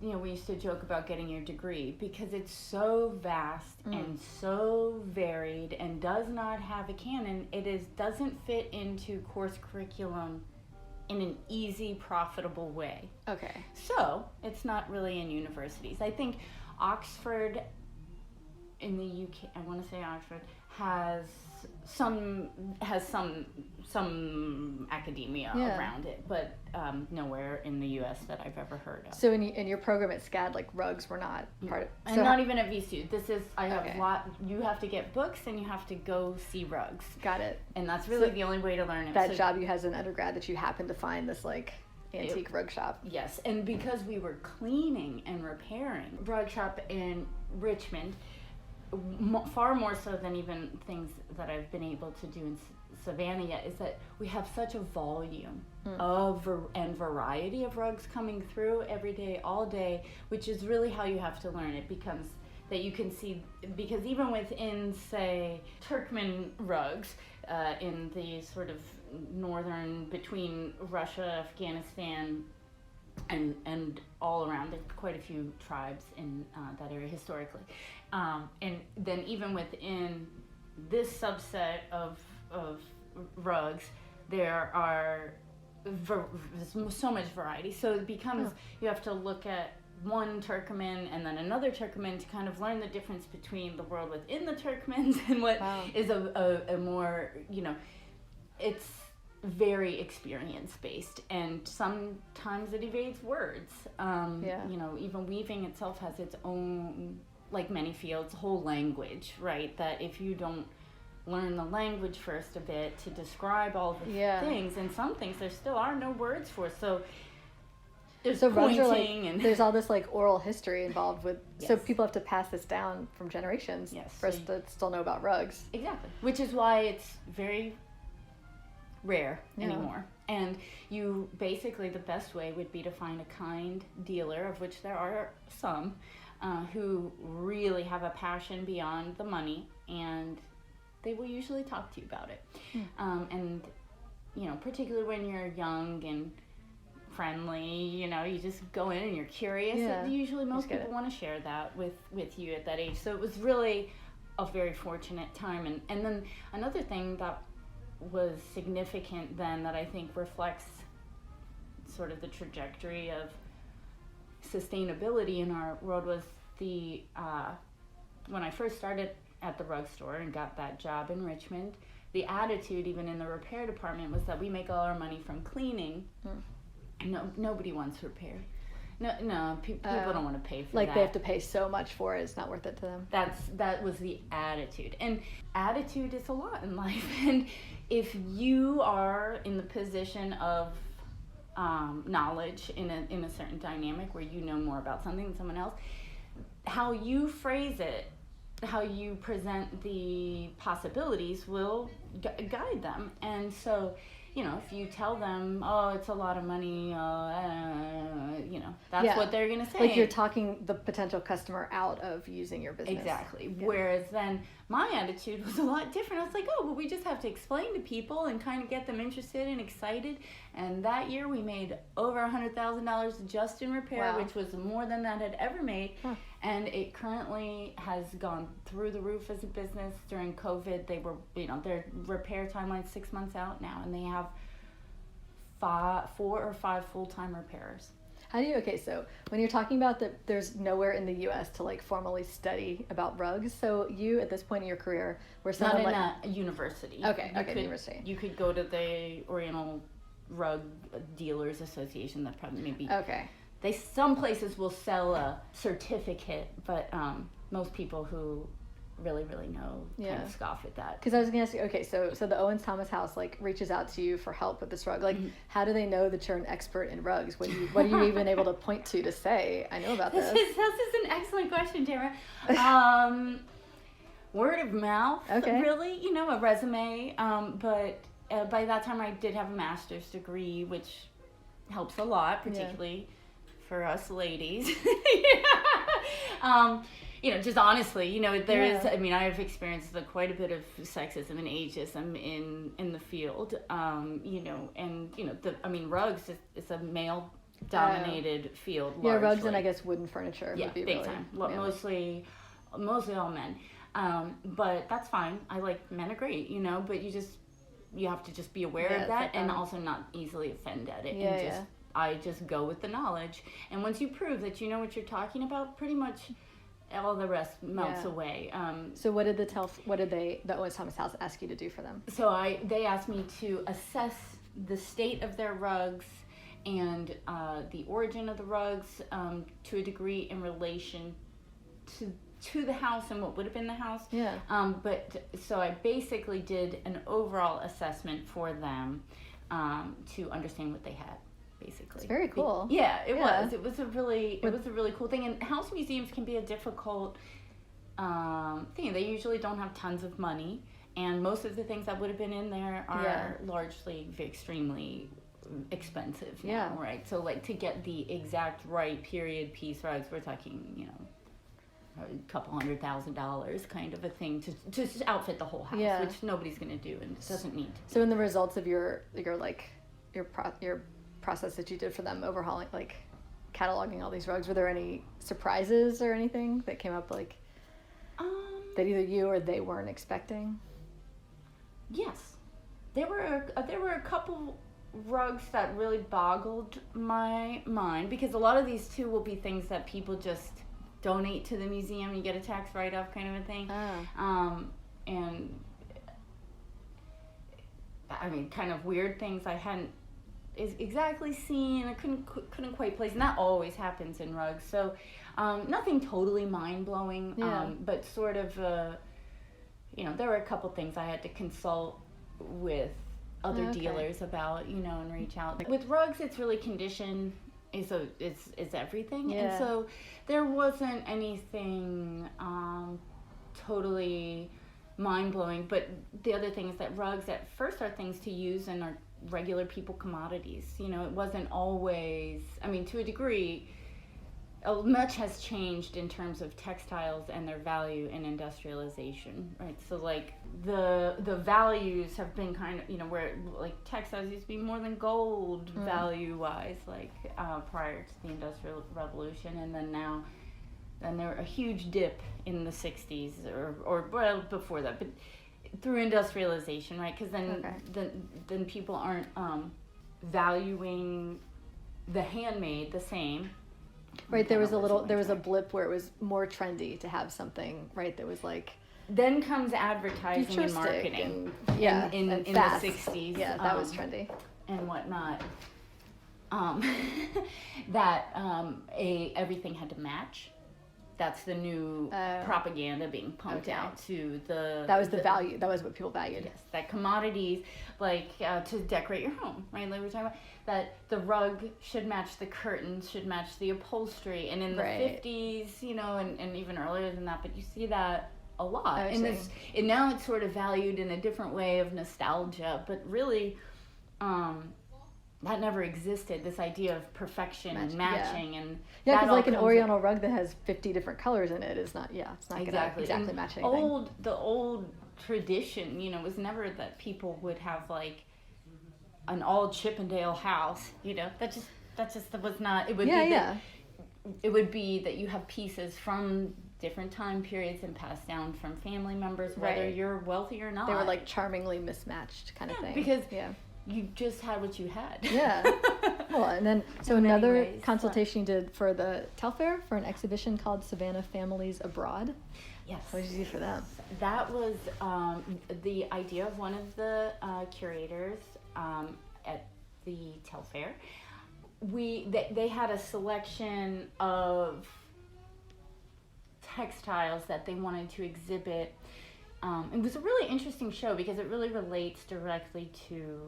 Speaker 3: we used to joke about getting your degree because it's so vast and so varied and does not have a canon. Doesn't fit into course curriculum in an easy, profitable way.
Speaker 2: Okay.
Speaker 3: So it's not really in universities. I think Oxford in the UK, I want to say Oxford, has some academia around it, but nowhere in the US that I've ever heard of.
Speaker 2: So in your program at SCAD, like rugs were not part of
Speaker 3: And not even at VSU. This is, I have a lot, you have to get books and you have to go see rugs.
Speaker 2: Got it.
Speaker 3: And that's really the only way to learn it.
Speaker 2: That job you had as an undergrad, that you happened to find this like antique rug shop.
Speaker 3: Yes, and because we were cleaning and repairing rug shop in Richmond, far more so than even things that I've been able to do in Savannah yet, is that we have such a volume and variety of rugs coming through every day, all day, which is really how you have to learn. It becomes that you can see, because even within, say, Turkmen rugs in the sort of northern, between Russia, Afghanistan, and all around, there's quite a few tribes in that area historically. And then even within this subset of rugs, there are so much variety. So it becomes, you have to look at one Turkmen and then another Turkmen to kind of learn the difference between the world within the Turkmens and what is a more, it's very experience-based, and sometimes it evades words. Even weaving itself has its own, like many fields, whole language, right? That if you don't learn the language first a bit to describe all the things, and some things there still are no words for. So there's pointing, and
Speaker 2: there's all this like oral history involved with. So people have to pass this down from generations for us to still know about rugs.
Speaker 3: Exactly, which is why it's very rare anymore. And you basically, the best way would be to find a kind dealer, of which there are some, who really have a passion beyond the money, and they will usually talk to you about it. And particularly when you're young and friendly, you just go in and you're curious. And usually most people want to share that with you at that age. So it was really a very fortunate time. And then another thing that was significant then, that I think reflects sort of the trajectory of sustainability in our world, was the when I first started at the rug store and got that job in Richmond, the attitude even in the repair department was that we make all our money from cleaning. Nobody wants repair. No, people don't want to pay for that.
Speaker 2: They have to pay so much for it, it's not worth it to them.
Speaker 3: That was the attitude. And attitude is a lot in life. And if you are in the position of knowledge in a certain dynamic where you know more about something than someone else, how you phrase it, how you present the possibilities will guide them. And so, if you tell them, oh, it's a lot of money, that's what they're going to say.
Speaker 2: Like you're talking the potential customer out of using your business.
Speaker 3: Exactly. Yeah. Whereas then my attitude was a lot different. I was like, oh, well, we just have to explain to people and kind of get them interested and excited. And that year we made over $100,000 just in repair, which was more than that had ever made. Huh. And it currently has gone through the roof as a business. During COVID, they were, their repair timeline 6 months out now, and they have 4 or 5 full-time repairers.
Speaker 2: So when you're talking about that there's nowhere in the U.S. to like formally study about rugs, so you at this point in your career were someone
Speaker 3: not in a university.
Speaker 2: University.
Speaker 3: You could go to the Oriental Rug Dealers Association. That probably maybe. Okay. Some places will sell a certificate, but most people who really know kind of scoff at that.
Speaker 2: Because I was going to ask you, so the Owens-Thomas House like reaches out to you for help with this rug. Like, how do they know that you're an expert in rugs? What are you even able to point to say, I know about this?
Speaker 3: This is an excellent question, Tamara. Word of mouth, really, a resume. But by that time I did have a master's degree, which helps a lot, particularly for us ladies. Just honestly, there is, I've experienced quite a bit of sexism and ageism in the field, rugs is a male dominated field.
Speaker 2: Yeah, rugs and I guess wooden furniture would be
Speaker 3: big time. Mostly all men. But that's fine. Men are great, but you have to just be aware of that and also not easily offend at it. I just go with the knowledge. And once you prove that you know what you're talking about, pretty much all the rest melts away.
Speaker 2: So what did the Owens-Thomas House ask you to do for them?
Speaker 3: So they asked me to assess the state of their rugs and the origin of the rugs to a degree in relation to the house and what would have been the house. So I basically did an overall assessment for them to understand what they had. Basically,
Speaker 2: it's very cool.
Speaker 3: It was. It was a really cool thing. And house museums can be a difficult thing. They usually don't have tons of money, and most of the things that would have been in there are largely extremely expensive now, right? So to get the exact right period piece rugs, we're talking, a couple $100,000 kind of a thing to outfit the whole house, which nobody's going to do and doesn't need to.
Speaker 2: So in the results of your process that you did for them, overhauling, cataloging all these rugs, were there any surprises or anything that came up that either you or they weren't expecting?
Speaker 3: Yes, there were a couple rugs that really boggled my mind, because a lot of these too will be things that people just donate to the museum. You get a tax write-off kind of a thing. And kind of weird things I hadn't exactly seen. I couldn't quite place, and that always happens in rugs. So nothing totally mind-blowing, but sort of there were a couple things I had to consult with other dealers about, and reach out. With rugs, it's really condition is everything, and so there wasn't anything totally mind-blowing. But the other thing is that rugs at first are things to use and are regular people commodities. It wasn't always, to a degree, much has changed in terms of textiles and their value in industrialization, right? So the values have been kind of, where textiles used to be more than gold value-wise, prior to the Industrial Revolution, and then now, there were a huge dip in the 60s or before that, but through industrialization, right? Because then people aren't valuing the handmade the same.
Speaker 2: Right. There was a blip where it was more trendy to have something, right? That was
Speaker 3: Then comes advertising and marketing. In the 60s.
Speaker 2: Yeah, that was trendy.
Speaker 3: And whatnot. That everything had to match. That's the new propaganda being pumped out to the...
Speaker 2: That was the value. That was what people valued.
Speaker 3: Yes, that commodities, to decorate your home, right? Like we were talking about, that the rug should match the curtains, should match the upholstery. And in the 50s, and even earlier than that, but you see that a lot. And now it's sort of valued in a different way of nostalgia, but really that never existed. This idea of perfection and matching, and
Speaker 2: yeah,
Speaker 3: that
Speaker 2: because
Speaker 3: all
Speaker 2: like an
Speaker 3: comes
Speaker 2: Oriental rug that has 50 different colors in it is not it's not
Speaker 3: exactly
Speaker 2: gonna exactly match anything.
Speaker 3: The old tradition, you know, was never that people would have like an all Chippendale house. You know, that just was not. It would it would be that you have pieces from different time periods and passed down from family members, whether you're wealthy or not.
Speaker 2: They were like charmingly mismatched kind of thing.
Speaker 3: Because you just had what you had.
Speaker 2: Yeah. Well, and then so another consultation you did for the Telfair for an exhibition called Savannah Families Abroad.
Speaker 3: Yes.
Speaker 2: What did you do for them?
Speaker 3: That was the idea of one of the curators at the Telfair. They had a selection of textiles that they wanted to exhibit. It was a really interesting show because it really relates directly to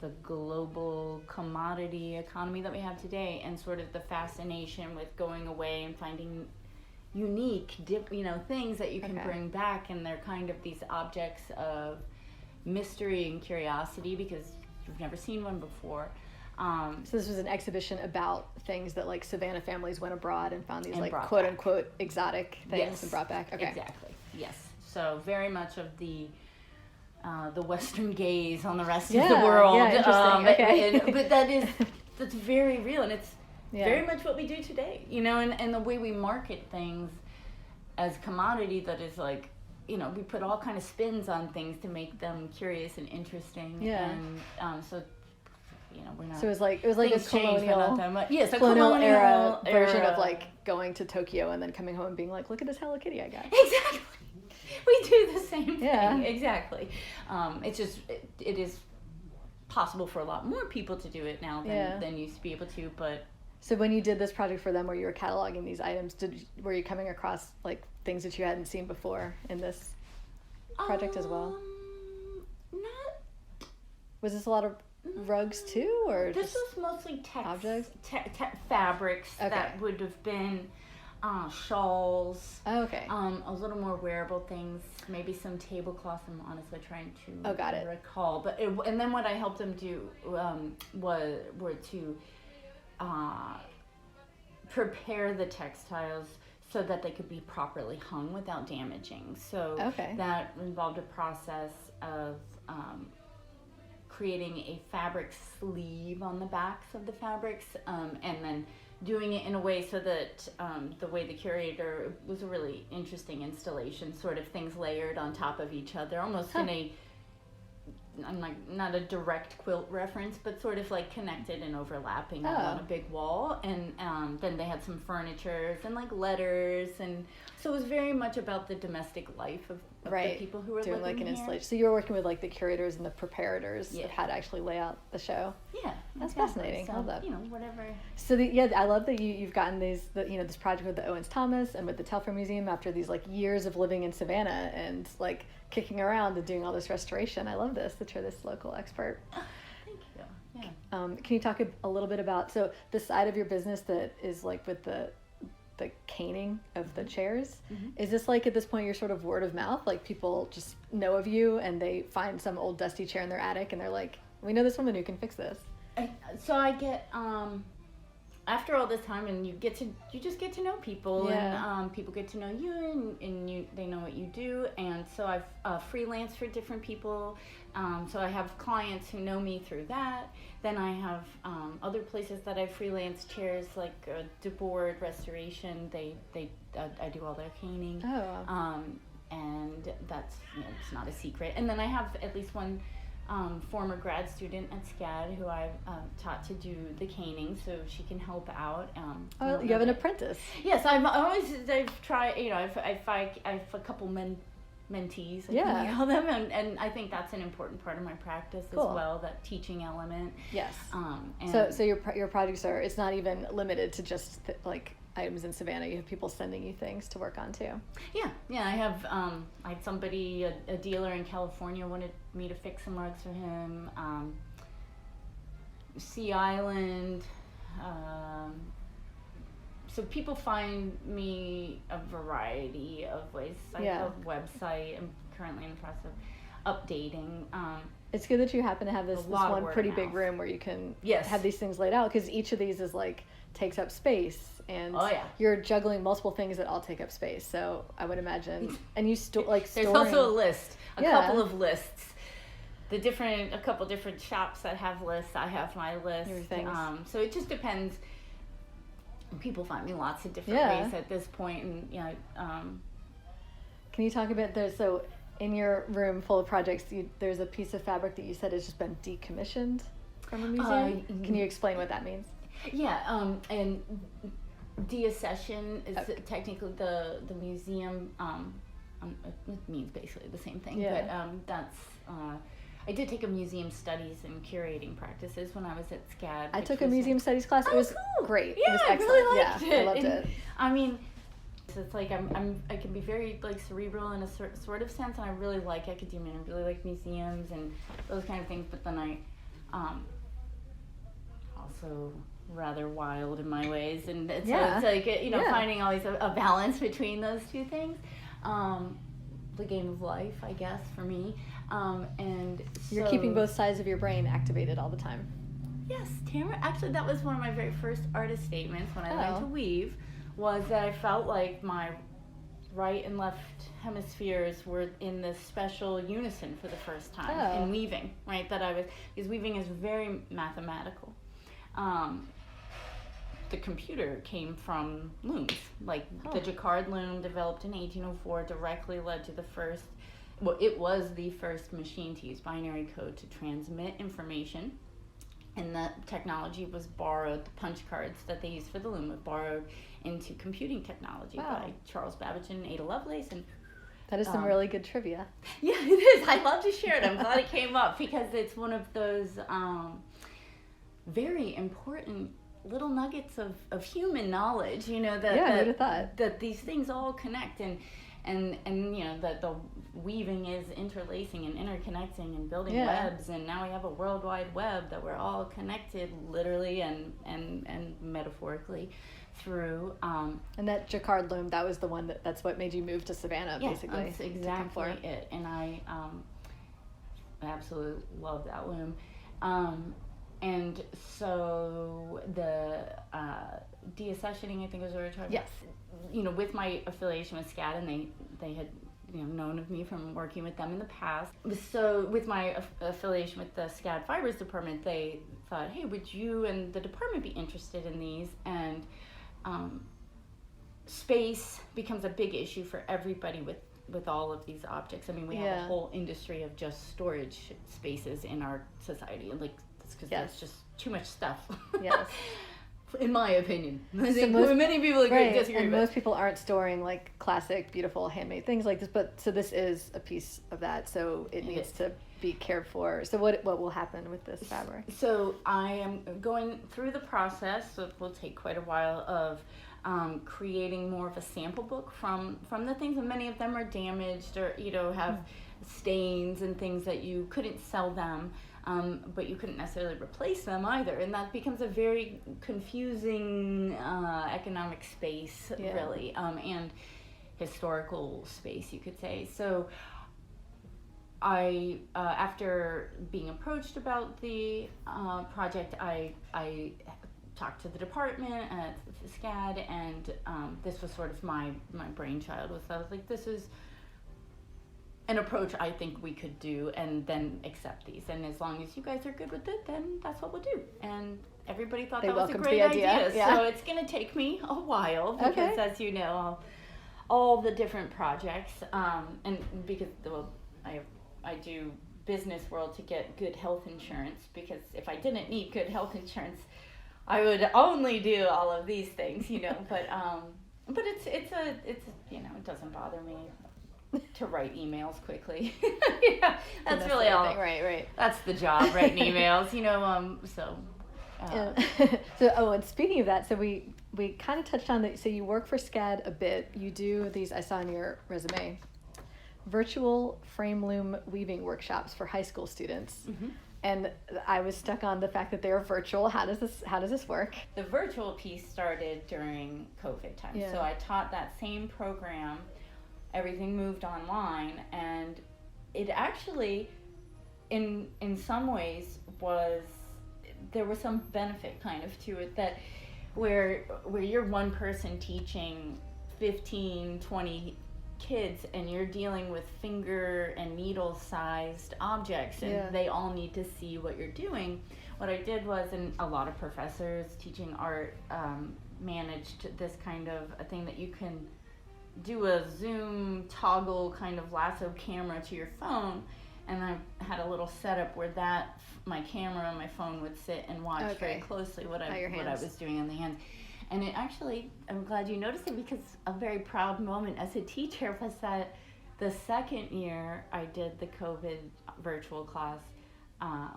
Speaker 3: the global commodity economy that we have today, and sort of the fascination with going away and finding unique, things that you can bring back, and they're kind of these objects of mystery and curiosity because you've never seen one before.
Speaker 2: So this was an exhibition about things that like Savannah families went abroad and found these like quote
Speaker 3: back.
Speaker 2: unquote exotic things and brought back. Okay.
Speaker 3: Exactly. Yes. So very much of the Western gaze on the rest of the world.
Speaker 2: Yeah, interesting.
Speaker 3: But that's very real, and it's very much what we do today. You know, and the way we market things as commodity that is like, we put all kind of spins on things to make them curious and interesting.
Speaker 2: Yeah.
Speaker 3: And so. We're not.
Speaker 2: So it was like a colonial era version of like going to Tokyo and then coming home and being like, look at this Hello Kitty I got.
Speaker 3: Exactly. We do the same thing.
Speaker 2: Yeah.
Speaker 3: Exactly. It's just it is possible for a lot more people to do it now than used to be able to. But
Speaker 2: so when you did this project for them, where you were cataloging these items, were you coming across like things that you hadn't seen before in this project as well?
Speaker 3: Not.
Speaker 2: Was this a lot of rugs too, or
Speaker 3: this
Speaker 2: just
Speaker 3: was mostly
Speaker 2: objects,
Speaker 3: fabrics that would have been shawls.
Speaker 2: Oh, okay.
Speaker 3: A little more wearable things, maybe some tablecloths. I'm honestly trying to recall. But and then what I helped them do were to prepare the textiles so that they could be properly hung without damaging. So that involved a process of creating a fabric sleeve on the backs of the fabrics, and then doing it in a way so that the way the curator was a really interesting installation, sort of things layered on top of each other, almost in a, I'm like not a direct quilt reference, but sort of like connected and overlapping on a big wall. And then they had some furniture and like letters, and so it was very much about the domestic life of the people who were
Speaker 2: doing
Speaker 3: living
Speaker 2: like an
Speaker 3: here.
Speaker 2: installation. So you were working with like the curators and the preparators of how to actually lay out the show.
Speaker 3: Yeah,
Speaker 2: that's fascinating.
Speaker 3: So,
Speaker 2: I love that.
Speaker 3: Whatever.
Speaker 2: So I love that you've gotten this project with the Owens-Thomas and with the Telfair Museum after these like years of living in Savannah and like kicking around and doing all this restoration. I love this that you're this local expert.
Speaker 3: Thank you. Yeah.
Speaker 2: Can you talk a little bit about the side of your business that is like with the caning of the chairs? Mm-hmm. Is this like at this point you're sort of word of mouth, like people just know of you and they find some old dusty chair in their attic and they're like, we know this woman who can fix this?
Speaker 3: So I get after all this time, and you just get to know people, and people get to know you, and they know what you do, and so I've freelanced for different people. So I have clients who know me through that. Then I have other places that I freelance chairs, like duality restoration. I do all their caning. And that's it's not a secret. And then I have at least one former grad student at SCAD who I've taught to do the caning, so she can help out.
Speaker 2: You have an apprentice.
Speaker 3: Yes, I've tried. I have a couple mentees. I can call them, and I think that's an important part of my practice as well. That teaching element.
Speaker 2: Yes.
Speaker 3: And
Speaker 2: so your projects it's not even limited to just like items in Savannah. You have people sending you things to work on too.
Speaker 3: Yeah. I had somebody, a dealer in California, wanted me to fix some rugs for him. Sea Island. So people find me a variety of ways. I have a website. I'm currently in the process of updating.
Speaker 2: It's good that you happen to have this
Speaker 3: lot of
Speaker 2: one
Speaker 3: word
Speaker 2: pretty
Speaker 3: of
Speaker 2: big
Speaker 3: mouth.
Speaker 2: room where you can
Speaker 3: Yes.
Speaker 2: have these things laid out, because each of these is like takes up space, and
Speaker 3: Oh, yeah.
Speaker 2: you're juggling multiple things that all take up space. So I would imagine, and you
Speaker 3: There's
Speaker 2: storing.
Speaker 3: also a list, a
Speaker 2: Yeah.
Speaker 3: couple of lists. A couple different shops that have lists. I have my list.
Speaker 2: Your things.
Speaker 3: So it just depends. People find me lots of different
Speaker 2: Yeah.
Speaker 3: ways at this point, and
Speaker 2: Can you talk a bit there? So in your room full of projects, there's a piece of fabric that you said has just been decommissioned from a museum. Can you explain what that means?
Speaker 3: yeah, and deaccession is
Speaker 2: Okay.
Speaker 3: technically the museum. It means basically the same thing,
Speaker 2: Yeah.
Speaker 3: but that's. I did take a museum studies and curating practices when I was at SCAD.
Speaker 2: I
Speaker 3: which
Speaker 2: took a
Speaker 3: was
Speaker 2: museum studies class. It
Speaker 3: Oh,
Speaker 2: was
Speaker 3: cool.
Speaker 2: great.
Speaker 3: Yeah,
Speaker 2: it was
Speaker 3: I
Speaker 2: excellent.
Speaker 3: really liked
Speaker 2: Yeah,
Speaker 3: it.
Speaker 2: I loved
Speaker 3: And,
Speaker 2: it.
Speaker 3: I mean, it's like I can be very like cerebral in a sort of sense, and I really like academia, and I really like museums and those kind of things. But then I also rather wild in my ways, and so
Speaker 2: Yeah.
Speaker 3: it's like
Speaker 2: Yeah.
Speaker 3: finding always a balance between those two things. The game of life, I guess, for me. And
Speaker 2: You're
Speaker 3: so-
Speaker 2: keeping both sides of your brain activated all the time.
Speaker 3: Yes, Tamara. Actually, that was one of my very first artist statements when I learned to weave, was that I felt like my right and left hemispheres were in this special unison for the first time in weaving, right? Because weaving is very mathematical. The computer came from looms. Like the jacquard loom, developed in 1804, directly led to it was the first machine to use binary code to transmit information. And that technology was borrowed, the punch cards that they used for the loom were borrowed into computing technology by Charles Babbage and Ada Lovelace. And
Speaker 2: That is some really good trivia.
Speaker 3: yeah, it is. I love to share it. I'm glad it came up because it's one of those very important little nuggets of human knowledge,
Speaker 2: who'd have thought?
Speaker 3: that these things all connect, and that the weaving is interlacing and interconnecting and building webs, and now we have a world wide web that we're all connected literally and metaphorically through.
Speaker 2: And that jacquard loom, that was the one that's what made you move to Savannah, basically.
Speaker 3: That's exactly it. And I absolutely love that loom. And so the deaccessioning, I think, was what we were talking about. With my affiliation with SCAD, and they had known of me from working with them in the past. So with my affiliation with the SCAD Fibers department, they thought, hey, would you and the department be interested in these? And space becomes a big issue for everybody with all of these objects. I mean, we have a whole industry of just storage spaces in our society, and because there's just too much stuff.
Speaker 2: Yes.
Speaker 3: In my opinion. I think many people agree, disagree.
Speaker 2: And most people aren't storing like classic, beautiful handmade things like this, but so this is a piece of that, so it needs to be cared for. So what will happen with this fabric?
Speaker 3: So I am going through the process, so it will take quite a while, of creating more of a sample book from the things, and many of them are damaged or have stains and things that you couldn't sell them. But you couldn't necessarily replace them either, and that becomes a very confusing economic space, really, and historical space, you could say. So I, after being approached about the project, I talked to the department at SCAD, and this was sort of my brainchild. I was like, this is an approach I think we could do, and then accept these, and as long as you guys are good with it, then that's what we'll do. And everybody thought that was a great idea. So it's going to take me a while because, as you know, all the different projects, and because I do business world to get good health insurance, because if I didn't need good health insurance, I would only do all of these things, But it's it doesn't bother me to write emails quickly. That's really all.
Speaker 2: Right.
Speaker 3: That's the job, writing emails.
Speaker 2: And speaking of that, so we kind of touched on that. So you work for SCAD a bit. You do these, I saw on your resume, virtual frame loom weaving workshops for high school students. Mm-hmm. And I was stuck on the fact that they're virtual. How does this work?
Speaker 3: The virtual piece started during COVID time. Yeah. So I taught that same program. Everything moved online, and it actually in some ways there was some benefit kind of to it, that where you're one person teaching 15, 20 kids, and you're dealing with finger and needle sized objects, and they all need to see what you're doing. What I did was, and a lot of professors teaching art managed this kind of a thing that you can do a zoom toggle kind of lasso camera to your phone, and I had a little setup where my camera and my phone would sit and watch very closely what I was doing on the hands. And it actually, I'm glad you noticed it, because a very proud moment as a teacher was that the second year I did the COVID virtual class, I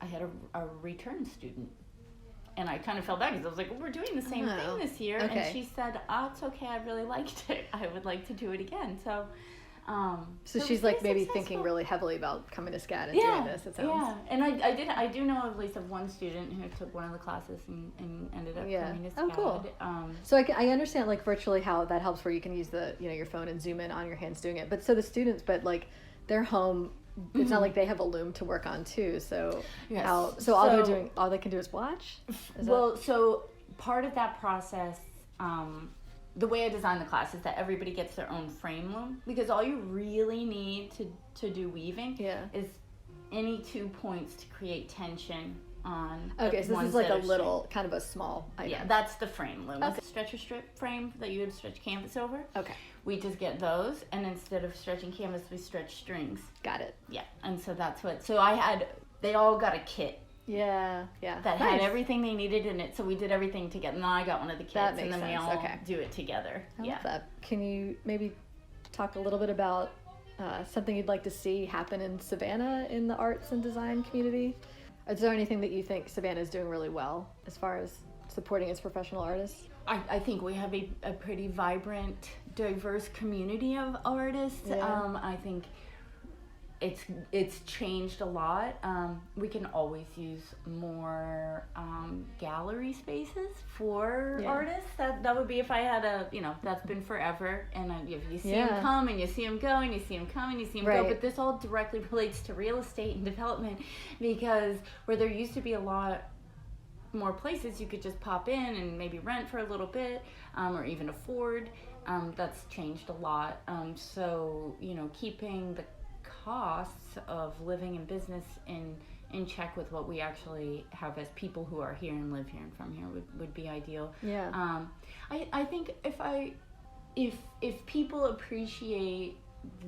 Speaker 3: had a return student. And I kind of felt bad because I was like, well, we're doing the same thing this year. Okay. And she said, it's okay, I really liked it. I would like to do it again. So
Speaker 2: she's like maybe thinking really heavily about coming to SCAD and doing this, it sounds. Yeah,
Speaker 3: and I do know at least of one student who took one of the classes and ended up coming to SCAD. Oh, cool.
Speaker 2: So I understand like virtually how that helps, where you can use your phone and zoom in on your hands doing it. But so the students, like they're home, it's not like they have a loom to work on too. So all they can do is watch?
Speaker 3: So part of that process, the way I designed the class is that everybody gets their own frame loom, because all you really need to do weaving is any 2 points to create tension on.
Speaker 2: Okay, so this is like a little, kind of a small item.
Speaker 3: Yeah, that's the frame loom. Okay. Stretcher strip frame that you would stretch canvas over.
Speaker 2: Okay.
Speaker 3: We just get those, and instead of stretching canvas, we stretch strings.
Speaker 2: Got it.
Speaker 3: Yeah, and so that's what. So they all got a kit.
Speaker 2: Yeah.
Speaker 3: That had everything they needed in it, so we did everything together. And then I got one of the kits, and then we all do it together.
Speaker 2: I love that. Can you maybe talk a little bit about something you'd like to see happen in Savannah in the arts and design community? Is there anything that you think Savannah is doing really well as far as supporting its professional artists?
Speaker 3: I think we have a pretty vibrant, diverse community of artists. Yeah. I think it's changed a lot. We can always use more gallery spaces for artists. That would be if I had that's been forever. And if you see them come and you see them go and you see them come and you see them go. But this all directly relates to real estate and development, because where there used to be a lot more places you could just pop in and maybe rent for a little bit, or even afford, that's changed a lot. So keeping the costs of living and business in check with what we actually have as people who are here and live here and from here would be ideal.
Speaker 2: Yeah.
Speaker 3: I think if people appreciate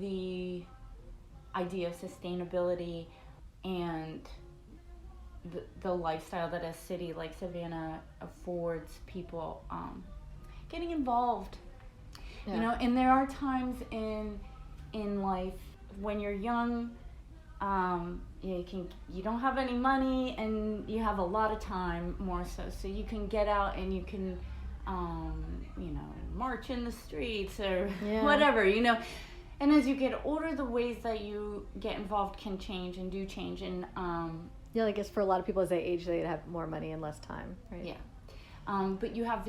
Speaker 3: the idea of sustainability and the lifestyle that a city like Savannah affords people, getting involved, and there are times in life when you're young, you don't have any money and you have a lot of time, more so you can get out and you can march in the streets or whatever, and as you get older, the ways that you get involved can change and do change. And
Speaker 2: I guess for a lot of people as they age, they have more money and less time, right?
Speaker 3: Yeah. But you have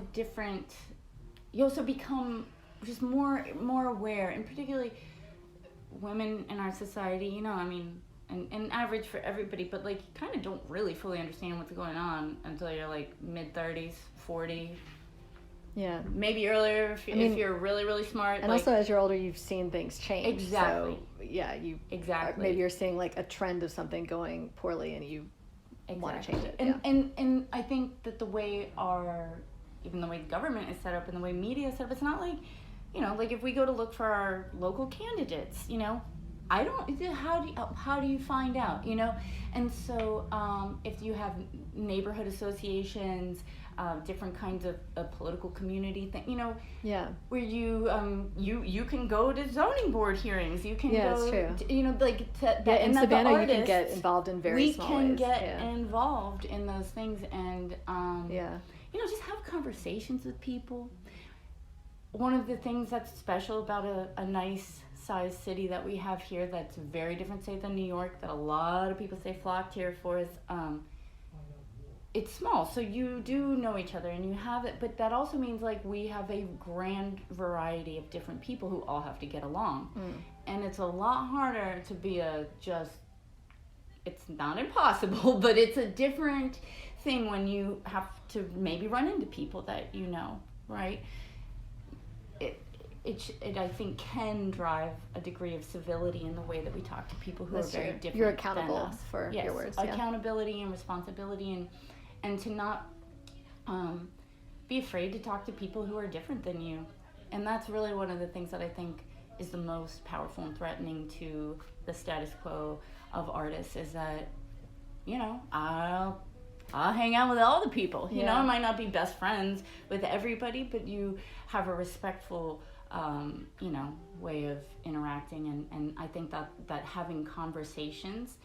Speaker 3: you also become just more aware, and particularly women in our society, and average for everybody, but you kind of don't really fully understand what's going on until you're mid-30s, 40.
Speaker 2: Yeah.
Speaker 3: Maybe earlier if you're really, really smart.
Speaker 2: And also as you're older, you've seen things change.
Speaker 3: Exactly.
Speaker 2: So,
Speaker 3: exactly.
Speaker 2: Maybe you're seeing a trend of something going poorly and you want to change it.
Speaker 3: And I think that the way even the way the government is set up and the way media is set up, it's not if we go to look for our local candidates, how do you find out, And so if you have neighborhood associations, different kinds of political community where you can go to zoning board hearings, you can go,
Speaker 2: it's true.
Speaker 3: In
Speaker 2: Savannah, artists, you can get involved in very small ways.
Speaker 3: We can get involved in those things and just have conversations with people. One of the things that's special about a nice sized city that we have here that's very different, say, than New York, that a lot of people say flocked here for, is it's small, so you do know each other and you have it, but that also means like we have a grand variety of different people who all have to get along. And it's a lot harder to be it's not impossible, but it's a different thing when you have to maybe run into people that you know, right? It I think can drive a degree of civility in the way that we talk to people who are very different.
Speaker 2: You're accountable
Speaker 3: than us.
Speaker 2: for your words.
Speaker 3: Accountability and responsibility, and to not be afraid to talk to people who are different than you. And that's really one of the things that I think is the most powerful and threatening to the status quo of artists, is that, you know, I'll hang out with all the people. You know, I might not be best friends with everybody, but you have a respectful you know, way of interacting, and I think that having conversations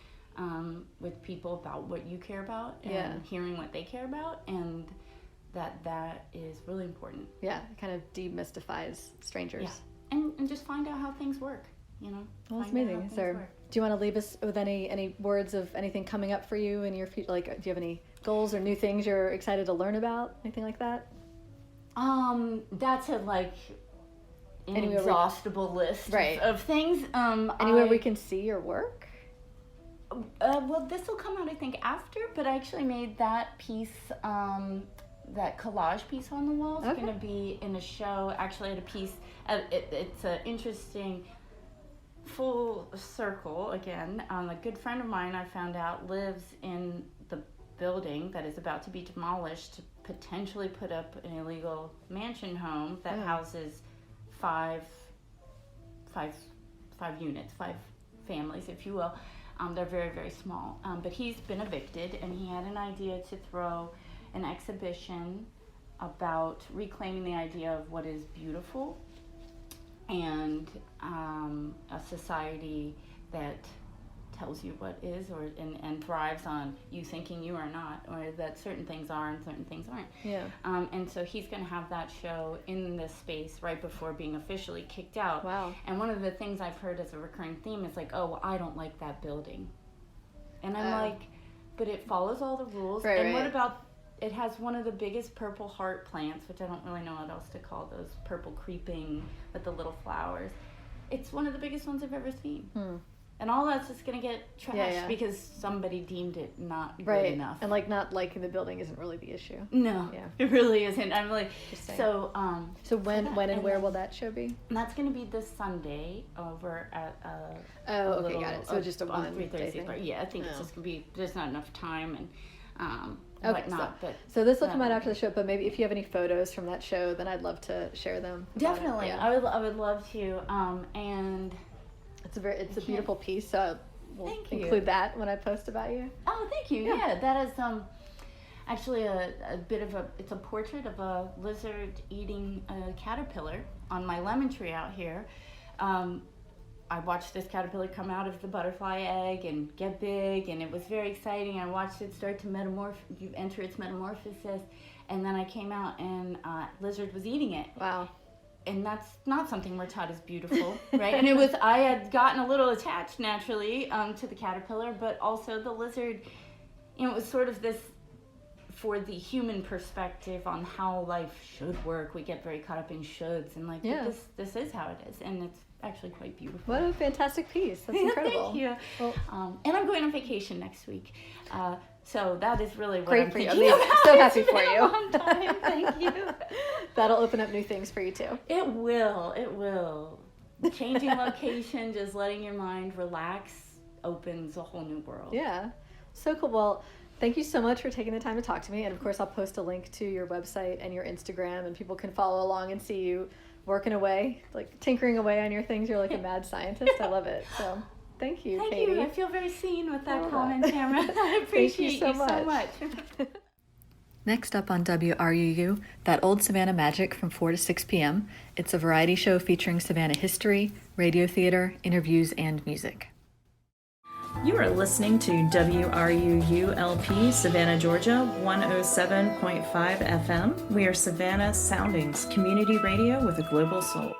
Speaker 3: with people about what you care about and hearing what they care about, and that is really important. Yeah, it kind of demystifies strangers. Yeah, and just find out how things work, you know. Well, that's amazing. Do you want to leave us with any words of anything coming up for you in your future? Like, do you have any goals or new things you're excited to learn about? Anything like that? That's an inexhaustible list of things. Anywhere we can see your work? Well, this will come out, I think, after, but I actually made that piece, that collage piece on the wall. It's going to be in a show, actually at a piece. It's an interesting full circle, again. A good friend of mine, I found out, lives in the building that is about to be demolished to potentially put up an illegal mansion home that houses five units, 5 families, if you will. They're very, very small. But he's been evicted, and he had an idea to throw an exhibition about reclaiming the idea of what is beautiful, and a society that tells you what is, and thrives on you thinking you are not, or that certain things are and certain things aren't. Yeah. And so he's going to have that show in this space right before being officially kicked out. Wow. And one of the things I've heard as a recurring theme is like, oh, well, I don't like that building. And I'm like, but it follows all the rules. Right, and what about, it has one of the biggest purple heart plants, which I don't really know what else to call those, purple creeping with the little flowers. It's one of the biggest ones I've ever seen. And all that's just going to get trashed because somebody deemed it not good enough. And not liking the building isn't really the issue. No, it really isn't. I'm like, so when and where will that show be? And that's going to be this Sunday over at got it. So just a 3:30 thing. Yeah, I think it's just going to be, there's not enough time and whatnot. So this will come out after the show, but maybe if you have any photos from that show, then I'd love to share them. Definitely. I would love to. And it's a beautiful piece, so we'll include that when I post about you. Oh, thank you. Yeah, that is actually a bit of it's a portrait of a lizard eating a caterpillar on my lemon tree out here. I watched this caterpillar come out of the butterfly egg and get big, and it was very exciting. I watched it start to enter its metamorphosis, and then I came out and lizard was eating it. Wow. And that's not something we're taught is beautiful, right? And I had gotten a little attached naturally to the caterpillar, but also the lizard, it was sort of this, for the human perspective on how life should work. We get very caught up in shoulds, and this is how it is, and it's actually quite beautiful. What a fantastic piece. That's incredible. Thank you. Well, and I'm going on vacation next week. So that is really what I'm thinking about. So happy for you. Long time. Thank you. That'll open up new things for you too. It will. Changing location, just letting your mind relax, opens a whole new world. Yeah. So cool. Well, thank you so much for taking the time to talk to me. And of course, I'll post a link to your website and your Instagram, and people can follow along and see you working away, tinkering away on your things. You're like a mad scientist. I love it. So thank you, Katie. Thank you. I feel very seen with that comment, Tamara. I appreciate you so much. Next up on WRUU, That Old Savannah Magic from 4 to 6 p.m. It's a variety show featuring Savannah history, radio theater, interviews, and music.
Speaker 1: You are listening to WRUU-LP, Savannah, Georgia, 107.5 FM. We are Savannah Soundings, community radio with a global soul.